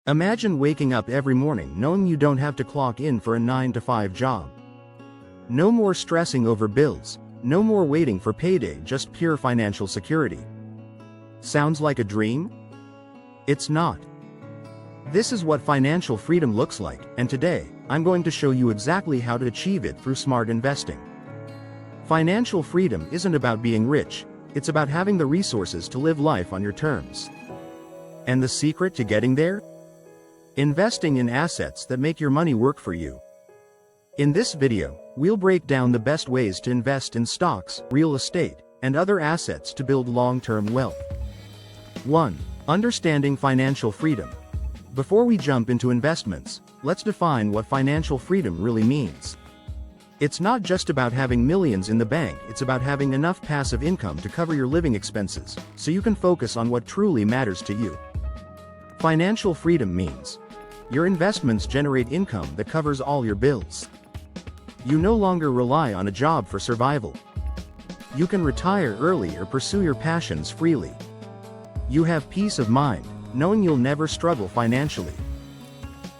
Imagine waking up every morning knowing you don't have to clock in for a 9-to-5 job. No more stressing over bills, no more waiting for payday, just pure financial security. Sounds like a dream? It's not. This is what financial freedom looks like, and today, I'm going to show you exactly how to achieve it through smart investing. Financial freedom isn't about being rich, it's about having the resources to live life on your terms. And the secret to getting there? Investing in assets that make your money work for you. In this video, we'll break down the best ways to invest in stocks, real estate, and other assets to build long-term wealth. 1. Understanding financial freedom. Before we jump into investments, let's define what financial freedom really means. It's not just about having millions in the bank, it's about having enough passive income to cover your living expenses, so you can focus on what truly matters to you. Financial freedom means your investments generate income that covers all your bills. You no longer rely on a job for survival. You can retire early or pursue your passions freely. You have peace of mind, knowing you'll never struggle financially.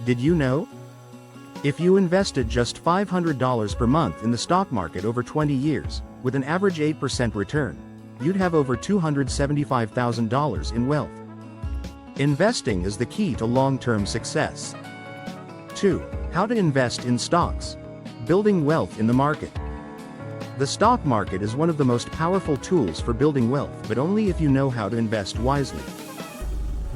Did you know? If you invested just $500 per month in the stock market over 20 years, with an average 8% return, you'd have over $275,000 in wealth. Investing is the key to long-term success. 2. How to invest in stocks. Building wealth in the market. The stock market is one of the most powerful tools for building wealth, but only if you know how to invest wisely.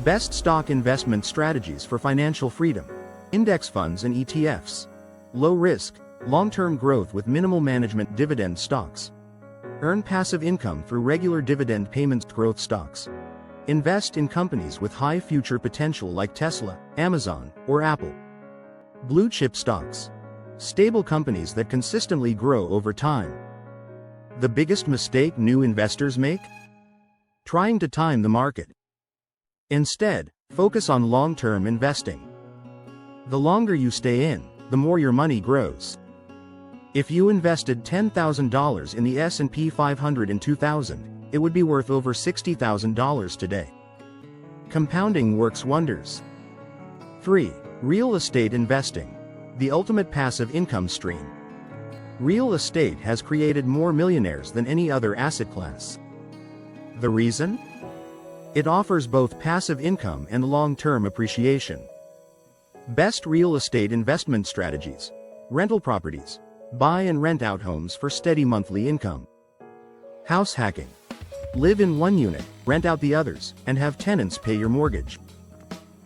Best stock investment strategies for financial freedom. Index funds and ETFs. Low risk, long-term growth with minimal management. Dividend stocks. Earn passive income through regular dividend payments. Growth stocks. Invest in companies with high future potential like Tesla, Amazon, or Apple. Blue chip stocks. Stable companies that consistently grow over time. The biggest mistake new investors make? Trying to time the market. Instead, focus on long-term investing. The longer you stay in, the more your money grows. If you invested $10,000 in the S&P 500 in 2000, it would be worth over $60,000 today. Compounding works wonders. 3. Real estate investing. The ultimate passive income stream. Real estate has created more millionaires than any other asset class. The reason? It offers both passive income and long-term appreciation. Best real estate investment strategies. Rental properties. Buy and rent out homes for steady monthly income. House hacking. Live in one unit, rent out the others, and have tenants pay your mortgage.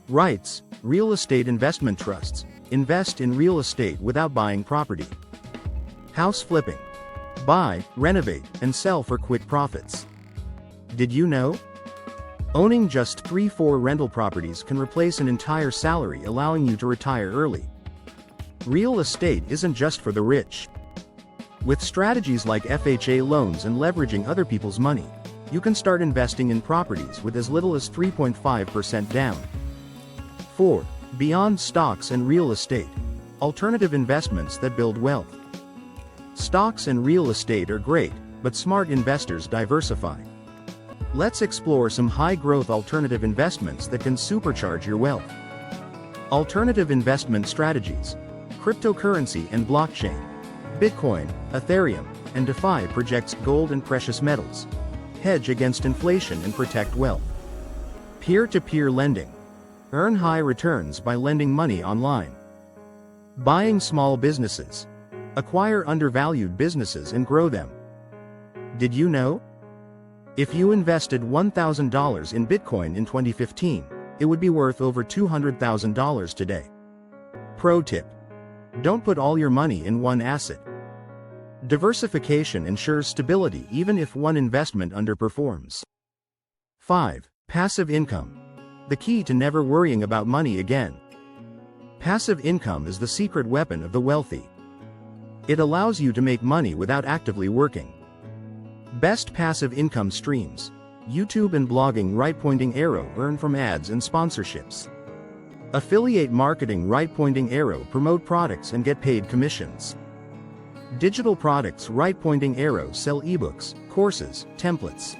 REITs, real estate investment trusts. Invest in real estate without buying property. House flipping. Buy, renovate, and sell for quick profits. Did you know? Owning just 3-4 rental properties can replace an entire salary, allowing you to retire early. Real estate isn't just for the rich. With strategies like FHA loans and leveraging other people's money, you can start investing in properties with as little as 3.5% down. 4. Beyond stocks and real estate. Alternative investments that build wealth. Stocks and real estate are great, but smart investors diversify. Let's explore some high-growth alternative investments that can supercharge your wealth. Alternative investment strategies. Cryptocurrency and blockchain. Bitcoin, Ethereum, and DeFi projects. Gold and precious metals. Hedge against inflation and protect wealth. Peer-to-peer lending. Earn high returns by lending money online. Buying small businesses. Acquire undervalued businesses and grow them. Did you know? If you invested $1,000 in Bitcoin in 2015, it would be worth over $200,000 today. Pro tip. Don't put all your money in one asset. Diversification ensures stability even if one investment underperforms. 5. Passive income. The key to never worrying about money again. Passive income is the secret weapon of the wealthy. It allows you to make money without actively working. Best passive income streams. YouTube and blogging. Right pointing arrow. Earn from ads and sponsorships. Affiliate marketing. Right pointing arrow. Promote products and get paid commissions. Digital products. Right pointing arrow. Sell ebooks, courses, templates.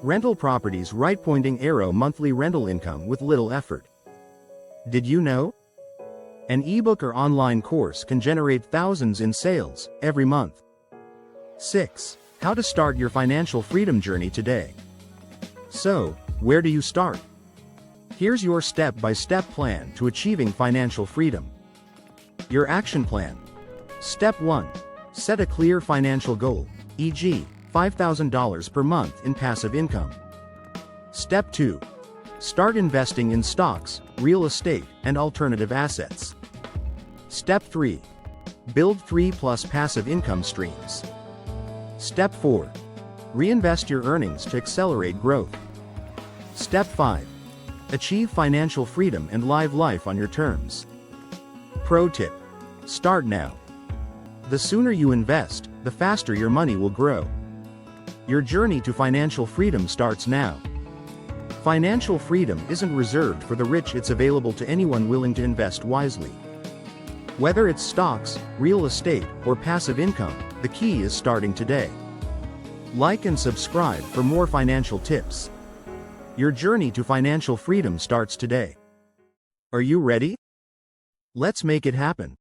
Rental properties. Right pointing arrow. Monthly rental income with little effort. Did you know? An ebook or online course can generate thousands in sales every month. 6. How to start your financial freedom journey today. So, where do you start? Here's your step-by-step plan to achieving financial freedom. Your action plan. Step 1. Set a clear financial goal, e.g., $5,000 per month in passive income. Step 2. Start investing in stocks, real estate, and alternative assets. Step 3. Build 3+ passive income streams. Step 4. Reinvest your earnings to accelerate growth. Step 5. Achieve financial freedom and live life on your terms. Pro tip. Start now. The sooner you invest, the faster your money will grow. Your journey to financial freedom starts now. Financial freedom isn't reserved for the rich, it's available to anyone willing to invest wisely. Whether it's stocks, real estate, or passive income, the key is starting today. Like and subscribe for more financial tips. Your journey to financial freedom starts today. Are you ready? Let's make it happen.